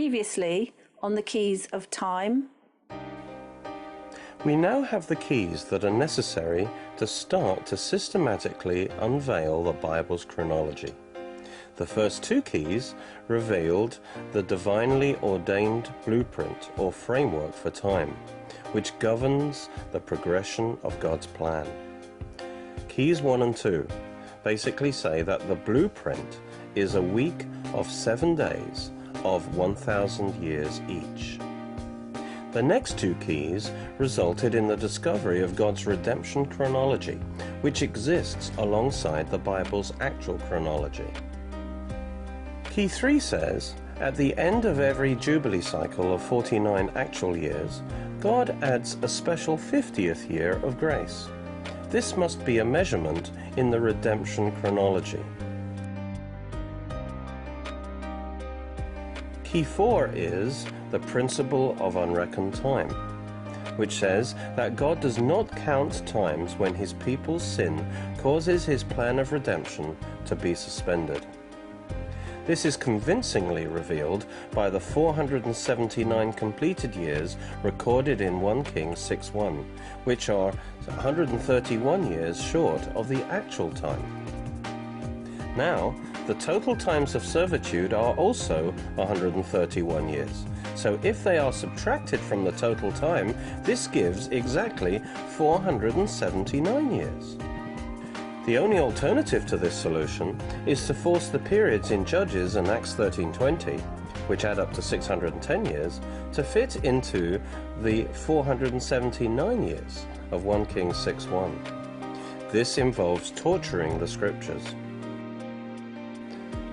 previously on the keys of time. We now have the keys that are necessary to start to systematically unveil the Bible's chronology. The first two keys revealed the divinely ordained blueprint or framework for time, which governs the progression of God's plan. Keys 1 and 2 basically say that the blueprint is a week of 7 days of 1,000 years each. The next two keys resulted in the discovery of God's redemption chronology, which exists alongside the Bible's actual chronology. Key 3 says, at the end of every Jubilee cycle of 49 actual years, God adds a special 50th year of grace. This must be a measurement in the redemption chronology. Key 4 is the principle of unreckoned time, which says that God does not count times when his people's sin causes his plan of redemption to be suspended. This is convincingly revealed by the 479 completed years recorded in 1 Kings 6:1, which are 131 years short of the actual time. Now, the total times of servitude are also 131 years. So if they are subtracted from the total time, this gives exactly 479 years. The only alternative to this solution is to force the periods in Judges and Acts 13:20, which add up to 610 years, to fit into the 479 years of 1 Kings 6:1. This involves torturing the scriptures.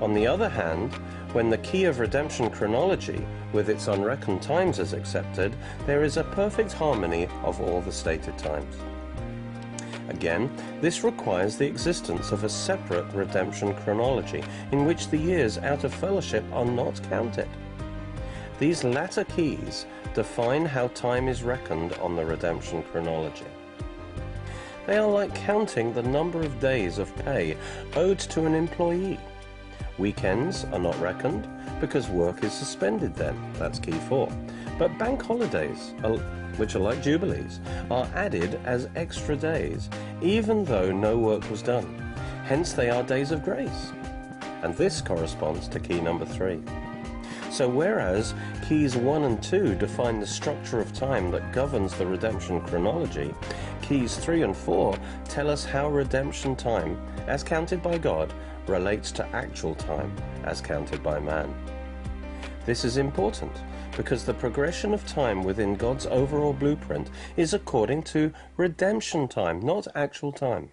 On the other hand, when the key of redemption chronology with its unreckoned times is accepted, there is a perfect harmony of all the stated times. Again, this requires the existence of a separate redemption chronology in which the years out of fellowship are not counted. These latter keys define how time is reckoned on the redemption chronology. They are like counting the number of days of pay owed to an employee. Weekends are not reckoned because work is suspended then, that's key 4. But bank holidays, which are like jubilees, are added as extra days, even though no work was done. Hence they are days of grace. And this corresponds to key number 3. So whereas keys 1 and 2 define the structure of time that governs the redemption chronology, keys 3 and 4 tell us how redemption time, as counted by God, relates to actual time, as counted by man. This is important because the progression of time within God's overall blueprint is according to redemption time, not actual time.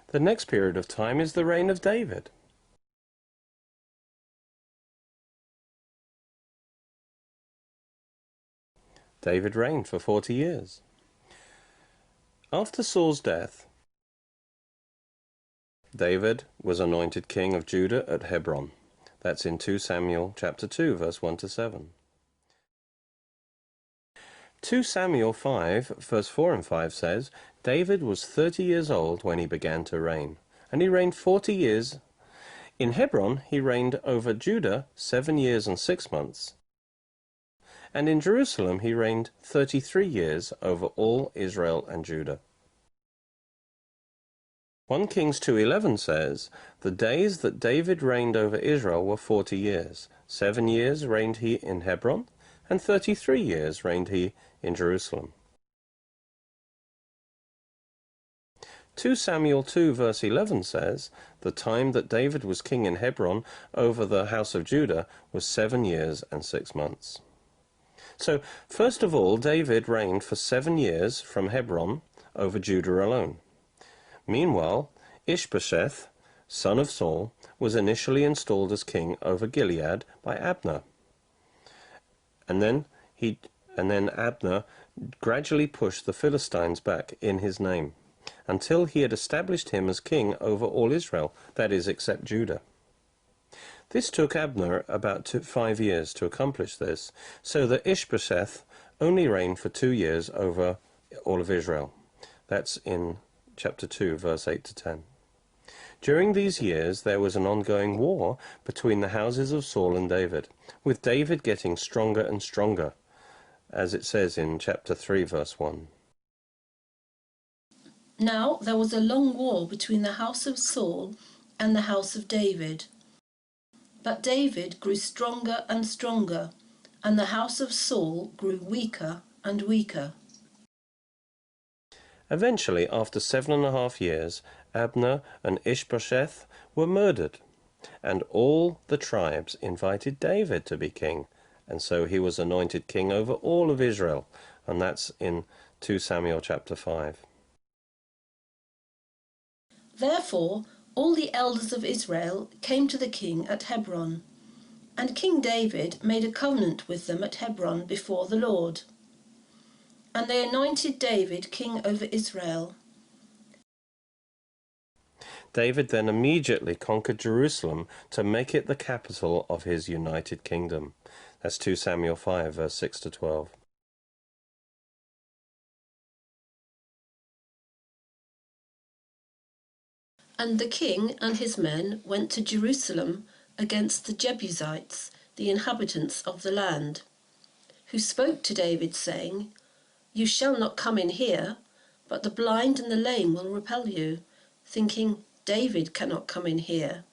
The next period of time is the reign of David. David reigned for 40 years. After Saul's death, David was anointed king of Judah at Hebron. That's in 2 Samuel chapter 2, verse 1 to 7. 2 Samuel 5, verse 4 and 5 says, David was 30 years old when he began to reign, and he reigned 40 years. In Hebron he reigned over Judah 7 years and 6 months. And in Jerusalem he reigned 33 years over all Israel and Judah. 1 Kings 2:11 says, the days that David reigned over Israel were 40 years. 7 years reigned he in Hebron, and 33 years reigned he in Jerusalem. 2 Samuel 2 verse 11 says, the time that David was king in Hebron over the house of Judah was 7 years and 6 months. So, first of all, David reigned for 7 years from Hebron over Judah alone. Meanwhile, Ishbosheth, son of Saul, was initially installed as king over Gilead by Abner. And then Abner gradually pushed the Philistines back in his name, until he had established him as king over all Israel, that is, except Judah. This took Abner about 5 years to accomplish this, so that Ishbosheth only reigned for 2 years over all of Israel. That's in chapter 2, verse 8 to 10. During these years there was an ongoing war between the houses of Saul and David, with David getting stronger and stronger, as it says in chapter 3, verse 1. Now there was a long war between the house of Saul and the house of David. But David grew stronger and stronger, and the house of Saul grew weaker and weaker. Eventually, after 7.5 years, Abner and Ishbosheth were murdered, and all the tribes invited David to be king, and so he was anointed king over all of Israel, and that's in 2 Samuel chapter 5. Therefore all the elders of Israel came to the king at Hebron, and King David made a covenant with them at Hebron before the Lord. And they anointed David king over Israel. David then immediately conquered Jerusalem to make it the capital of his united kingdom. That's 2 Samuel 5, verse 6 to 12. And the king and his men went to Jerusalem against the Jebusites, the inhabitants of the land, who spoke to David, saying, "You shall not come in here, but the blind and the lame will repel you," thinking, "David cannot come in here."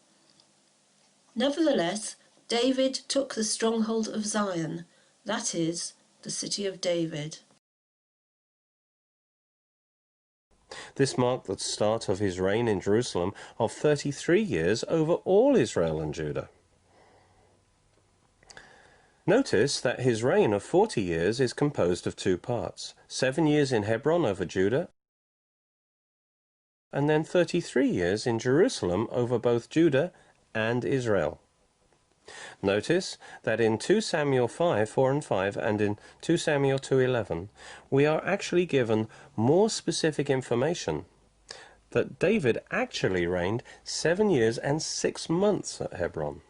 Nevertheless, David took the stronghold of Zion, that is, the city of David. This marked the start of his reign in Jerusalem of 33 years over all Israel and Judah. Notice that his reign of 40 years is composed of 2 parts, 7 years in Hebron over Judah, and then 33 years in Jerusalem over both Judah and Israel. Notice that in 2 Samuel 5, 4 and 5 and in 2 Samuel 2:11 we are actually given more specific information that David actually reigned 7 years and 6 months at Hebron.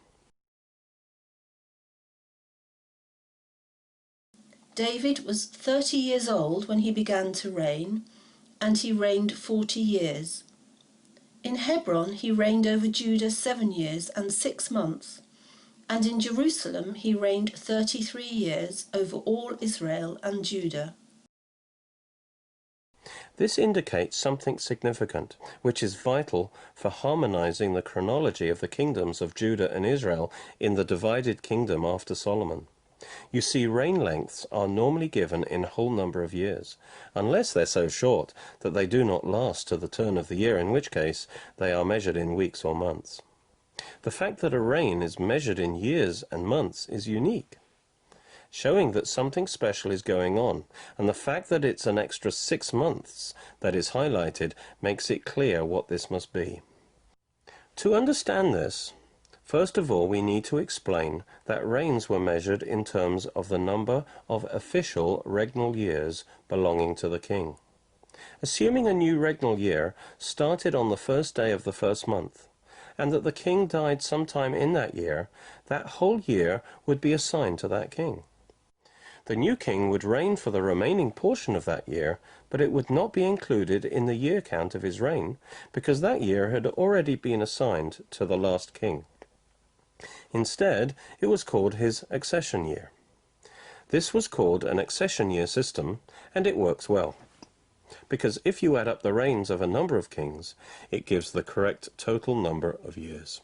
David was 30 years old when he began to reign, and he reigned 40 years. In Hebron he reigned over Judah 7 years and 6 months, and in Jerusalem he reigned 33 years over all Israel and Judah. This indicates something significant, which is vital for harmonizing the chronology of the kingdoms of Judah and Israel in the divided kingdom after Solomon. You see, reign lengths are normally given in whole number of years, unless they're so short that they do not last to the turn of the year, in which case they are measured in weeks or months. The fact that a reign is measured in years and months is unique, showing that something special is going on, and the fact that it's an extra 6 months that is highlighted makes it clear what this must be. To understand this, first of all, we need to explain that reigns were measured in terms of the number of official regnal years belonging to the king. Assuming a new regnal year started on the first day of the first month, and that the king died sometime in that year, that whole year would be assigned to that king. The new king would reign for the remaining portion of that year, but it would not be included in the year count of his reign, because that year had already been assigned to the last king. Instead, it was called his accession year. This was called an accession year system, and it works well, because if you add up the reigns of a number of kings, it gives the correct total number of years.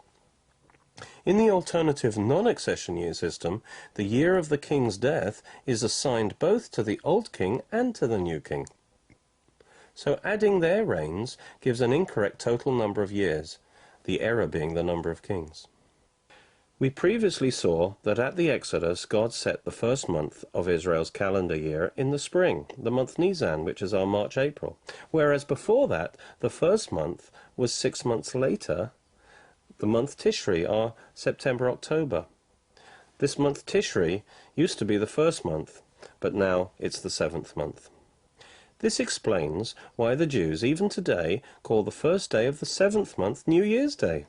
In the alternative non-accession year system, the year of the king's death is assigned both to the old king and to the new king. So adding their reigns gives an incorrect total number of years, the error being the number of kings. We previously saw that at the Exodus, God set the first month of Israel's calendar year in the spring, the month Nisan, which is our March-April, whereas before that, the first month was 6 months later, the month Tishri, our September-October. This month Tishri used to be the first month, but now it's the 7th month. This explains why the Jews, even today, call the first day of the 7th month New Year's Day.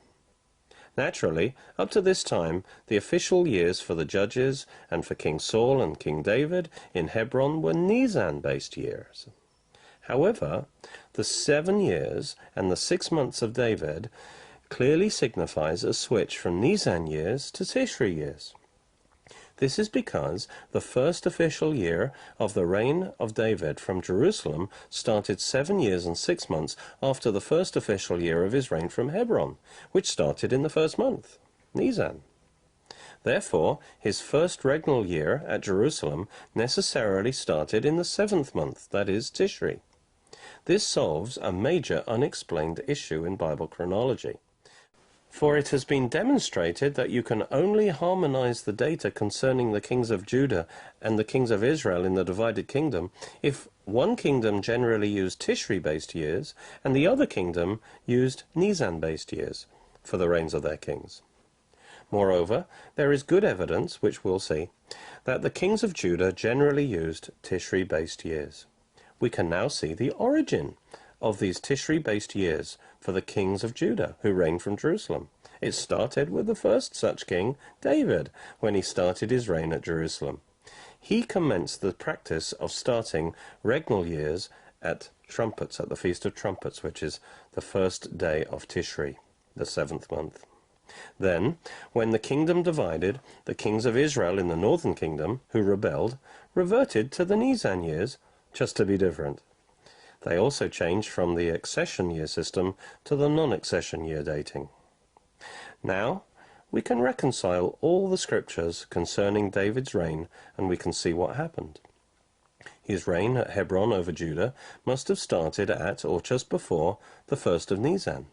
Naturally, up to this time, the official years for the judges and for King Saul and King David in Hebron were Nisan-based years. However, the 7 years and the 6 months of David clearly signifies a switch from Nisan years to Tishri years. This is because the first official year of the reign of David from Jerusalem started 7 years and 6 months after the first official year of his reign from Hebron, which started in the first month, Nisan. Therefore, his first regnal year at Jerusalem necessarily started in the 7th month, that is, Tishri. This solves a major unexplained issue in Bible chronology. For it has been demonstrated that you can only harmonize the data concerning the kings of Judah and the kings of Israel in the divided kingdom if one kingdom generally used Tishri-based years and the other kingdom used Nisan-based years for the reigns of their kings. Moreover, there is good evidence, which we'll see, that the kings of Judah generally used Tishri-based years. We can now see the origin of these Tishri-based years for the kings of Judah who reigned from Jerusalem. It started with the first such king, David, when he started his reign at Jerusalem. He commenced the practice of starting regnal years at trumpets, at the Feast of Trumpets, which is the first day of Tishri, the 7th month. Then, when the kingdom divided, the kings of Israel in the northern kingdom, who rebelled, reverted to the Nisan years, just to be different. They also changed from the accession year system to the non-accession year dating. Now, we can reconcile all the scriptures concerning David's reign, and we can see what happened. His reign at Hebron over Judah must have started at, or just before, the 1st of Nisan,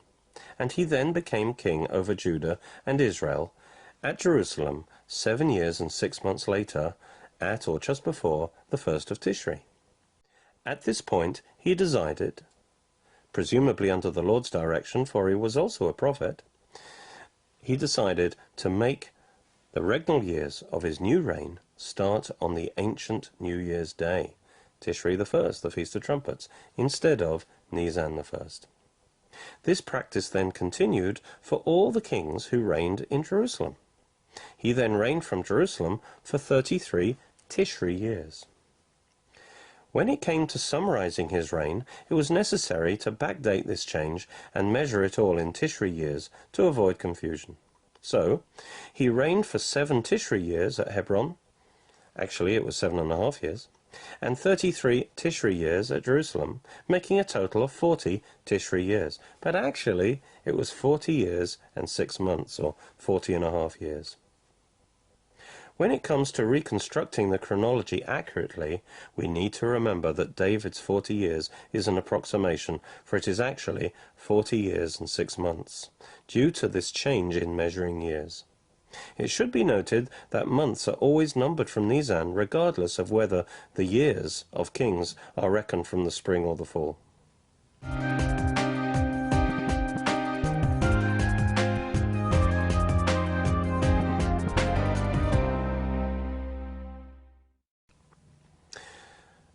and he then became king over Judah and Israel at Jerusalem 7 years and 6 months later, at or just before the 1st of Tishri. At this point, he decided, presumably under the Lord's direction, for he was also a prophet, he decided to make the regnal years of his new reign start on the ancient New Year's Day, Tishri the 1st, the Feast of Trumpets, instead of Nisan the 1st. This practice then continued for all the kings who reigned in Jerusalem. He then reigned from Jerusalem for 33 Tishri years. When it came to summarizing his reign, it was necessary to backdate this change and measure it all in Tishri years to avoid confusion. So, he reigned for 7 Tishri years at Hebron, actually it was 7.5 years, and 33 Tishri years at Jerusalem, making a total of 40 Tishri years. But actually, it was 40 years and 6 months, or 40.5 years. When it comes to reconstructing the chronology accurately, we need to remember that David's 40 years is an approximation, for it is actually 40 years and 6 months, due to this change in measuring years. It should be noted that months are always numbered from Nisan, regardless of whether the years of kings are reckoned from the spring or the fall.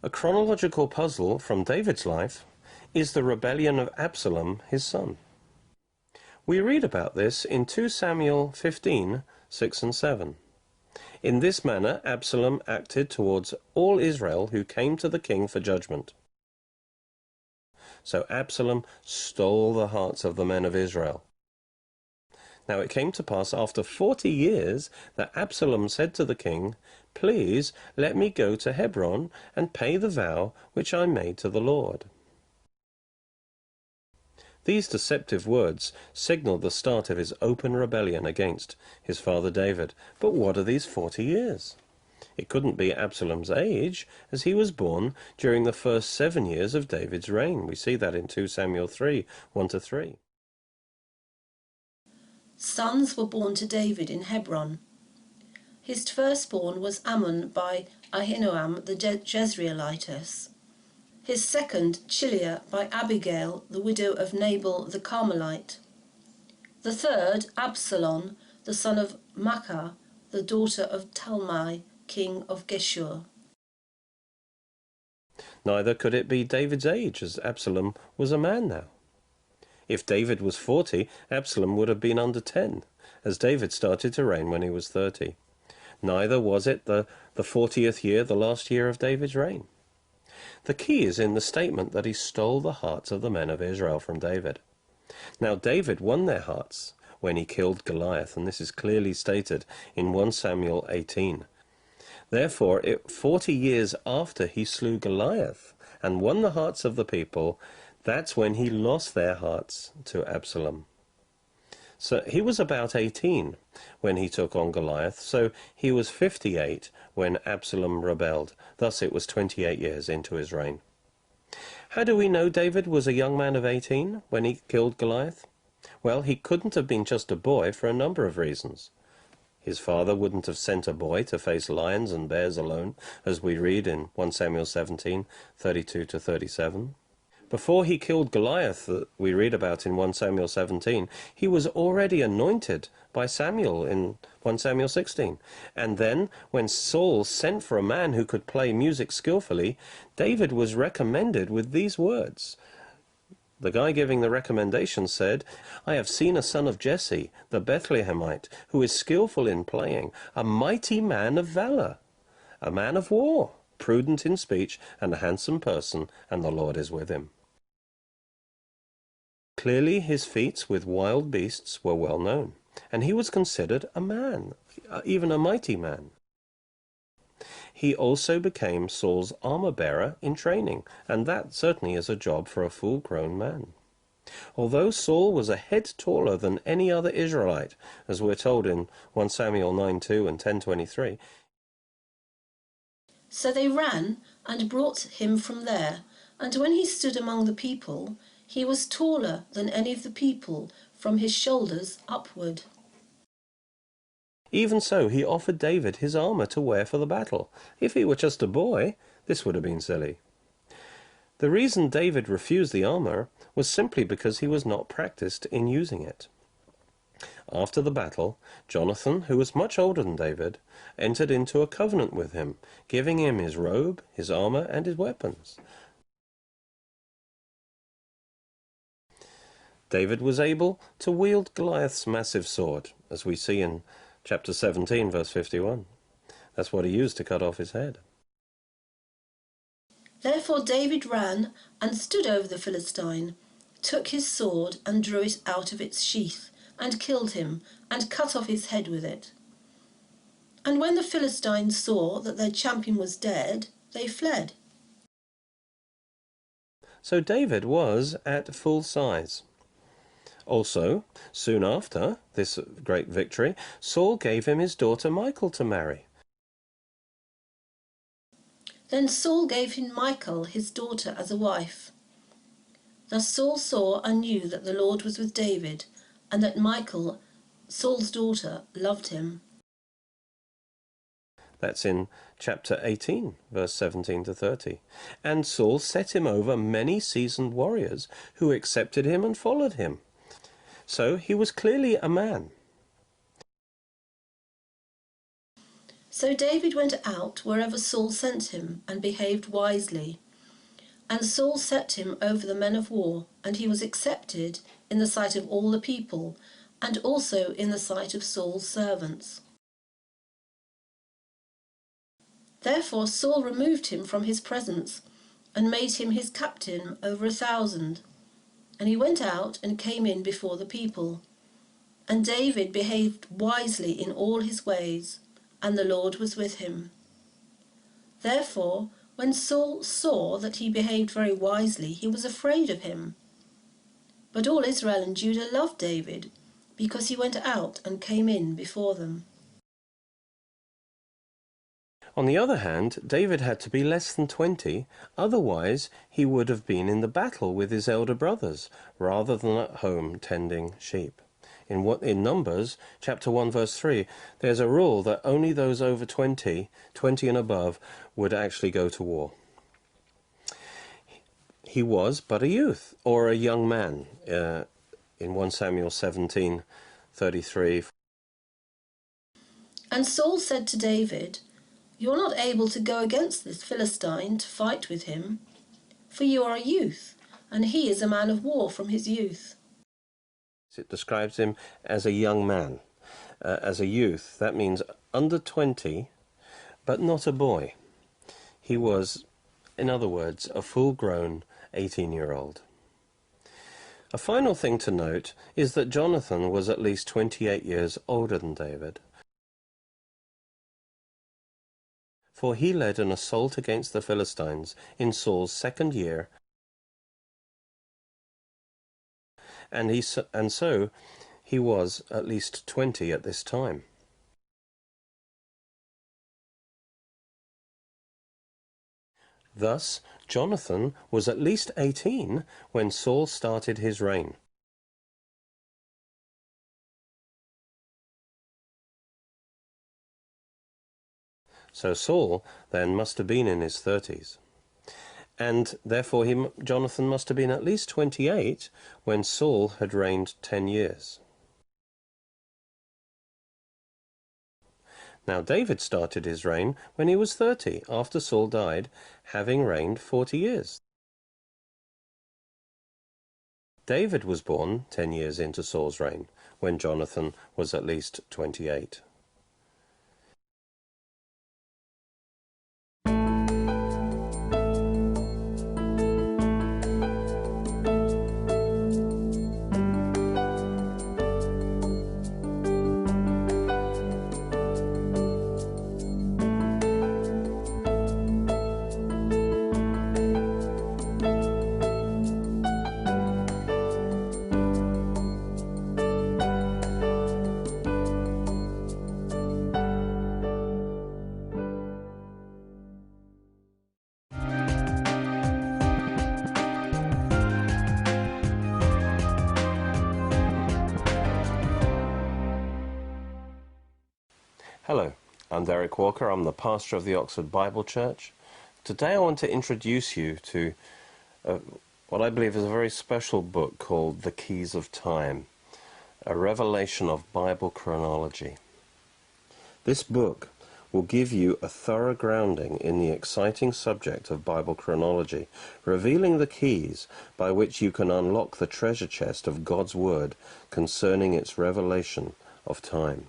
A chronological puzzle from David's life is the rebellion of Absalom, his son. We read about this in 2 Samuel 15, 6 and 7. In this manner Absalom acted towards all Israel who came to the king for judgment. So Absalom stole the hearts of the men of Israel. Now it came to pass after 40 years that Absalom said to the king, "Please let me go to Hebron and pay the vow which I made to the Lord." These deceptive words signal the start of his open rebellion against his father David. But what are these 40 years? It couldn't be Absalom's age, as he was born during the first 7 years of David's reign. We see that in 2 Samuel 3, 1-3. Sons were born to David in Hebron. His firstborn was Ammon by Ahinoam the Jezreelitess. His second, Chileah, by Abigail, the widow of Nabal the Carmelite. The third, Absalom, the son of Maachah, the daughter of Talmai, king of Geshur. Neither could it be David's age, as Absalom was a man now. If David was 40, Absalom would have been under 10. as David started to reign when he was 30. Neither was it the 40th year, the last year of David's reign. The key is in the statement that he stole the hearts of the men of Israel from David. Now David won their hearts when he killed Goliath, and this is clearly stated in 1 Samuel 18. Therefore, 40 years after he slew Goliath and won the hearts of the people, that's when he lost their hearts to Absalom. So he was about 18 when he took on Goliath, so he was 58 when Absalom rebelled. Thus it was 28 years into his reign. How do we know David was a young man of 18 when he killed Goliath? Well, he couldn't have been just a boy for a number of reasons. His father wouldn't have sent a boy to face lions and bears alone, as we read in 1 Samuel 17, 32 to 37. Before he killed Goliath, that we read about in 1 Samuel 17, he was already anointed by Samuel in 1 Samuel 16. And then, when Saul sent for a man who could play music skillfully, David was recommended with these words. The guy giving the recommendation said, "I have seen a son of Jesse, the Bethlehemite, who is skillful in playing, a mighty man of valor, a man of war, prudent in speech, and a handsome person, and the Lord is with him." Clearly his feats with wild beasts were well known, and he was considered a man, even a mighty man. He also became Saul's armor-bearer in training, and that certainly is a job for a full-grown man. Although Saul was a head taller than any other Israelite, as we're told in 1 Samuel 9:2 and 10:23. So they ran and brought him from there, and when he stood among the people, he was taller than any of the people from his shoulders upward. Even so, he offered David his armor to wear for the battle. If he were just a boy, this would have been silly. The reason David refused the armor was simply because he was not practiced in using it. After the battle, Jonathan, who was much older than David, entered into a covenant with him, giving him his robe, his armor, and his weapons. David was able to wield Goliath's massive sword, as we see in chapter 17, verse 51. That's what he used to cut off his head. Therefore David ran and stood over the Philistine, took his sword and drew it out of its sheath, and killed him, and cut off his head with it. And when the Philistines saw that their champion was dead, they fled. So David was at full size. Also, soon after this great victory, Saul gave him his daughter Michal to marry. Then Saul gave him Michal, his daughter, as a wife. Thus Saul saw and knew that the Lord was with David, and that Michal, Saul's daughter, loved him. That's in chapter 18, verse 17 to 30. And Saul set him over many seasoned warriors who accepted him and followed him. So he was clearly a man. So David went out wherever Saul sent him, and behaved wisely. And Saul set him over the men of war, and he was accepted in the sight of all the people, and also in the sight of Saul's servants. Therefore Saul removed him from his presence, and made him his captain over 1,000. And he went out and came in before the people. And David behaved wisely in all his ways, and the Lord was with him. Therefore, when Saul saw that he behaved very wisely, he was afraid of him. But all Israel and Judah loved David, because he went out and came in before them. On the other hand, David had to be less than 20, otherwise he would have been in the battle with his elder brothers, rather than at home tending sheep. In Numbers, chapter 1, verse 3, there's a rule that only those over 20 and above, would actually go to war. He was but a youth, or a young man, in 1 Samuel 17:33. And Saul said to David, "You are not able to go against this Philistine to fight with him, for you are a youth, and he is a man of war from his youth." It describes him as a young man. as a youth. That means under 20, but not a boy. He was, in other words, a full-grown 18-year-old. A final thing to note is that Jonathan was at least 28 years older than David, for he led an assault against the Philistines in Saul's second year, and so he was at least 20 at this time. Thus, Jonathan was at least 18 when Saul started his reign. So Saul then must have been in his 30s. And therefore Jonathan must have been at least 28 when Saul had reigned 10 years. Now David started his reign when he was 30, after Saul died, having reigned 40 years. David was born 10 years into Saul's reign, when Jonathan was at least 28. Hello, I'm Derek Walker. I'm the pastor of the Oxford Bible Church. Today I want to introduce you to what I believe is a very special book called The Keys of Time, a revelation of Bible chronology. This book will give you a thorough grounding in the exciting subject of Bible chronology, revealing the keys by which you can unlock the treasure chest of God's Word concerning its revelation of time.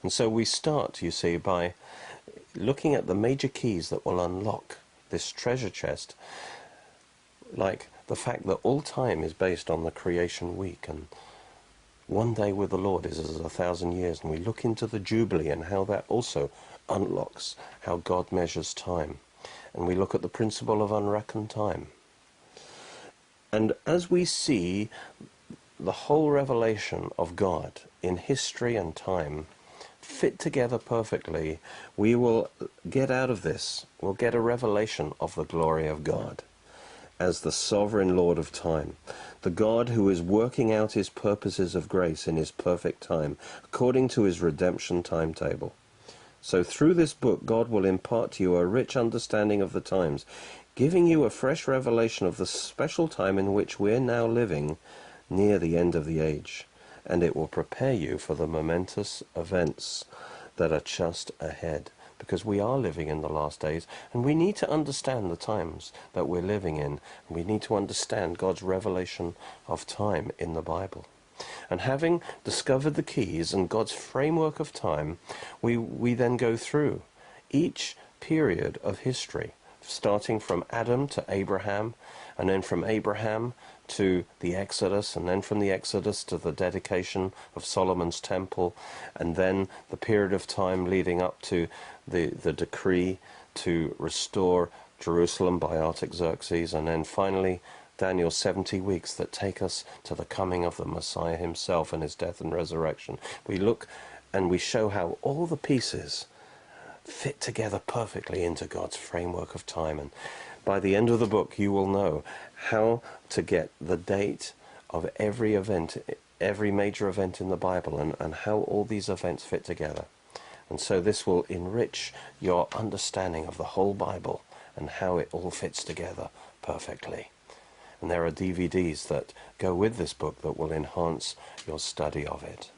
And so we start, you see, by looking at the major keys that will unlock this treasure chest, like the fact that all time is based on the creation week, and one day with the Lord is as 1,000 years, and we look into the Jubilee and how that also unlocks how God measures time. And we look at the principle of unreckoned time. And as we see the whole revelation of God in history and time fit together perfectly, we will get out of this, we'll get a revelation of the glory of God as the sovereign Lord of time, the God who is working out his purposes of grace in his perfect time, according to his redemption timetable. So through this book, God will impart to you a rich understanding of the times, giving you a fresh revelation of the special time in which we're now living near the end of the age. And it will prepare you for the momentous events that are just ahead, because we are living in the last days, and we need to understand the times that we're living in. We need to understand God's revelation of time in the Bible. And having discovered the keys and God's framework of time, we then go through each period of history, starting from Adam to Abraham, and then from Abraham to the Exodus, and then from the Exodus to the dedication of Solomon's temple, and then the period of time leading up to the decree to restore Jerusalem by Artaxerxes, and then finally Daniel's 70 weeks that take us to the coming of the Messiah himself and his death and resurrection. We look and we show how all the pieces fit together perfectly into God's framework of time. And by the end of the book, you will know how to get the date of every event, every major event in the Bible, and how all these events fit together. And so this will enrich your understanding of the whole Bible and how it all fits together perfectly. And there are DVDs that go with this book that will enhance your study of it.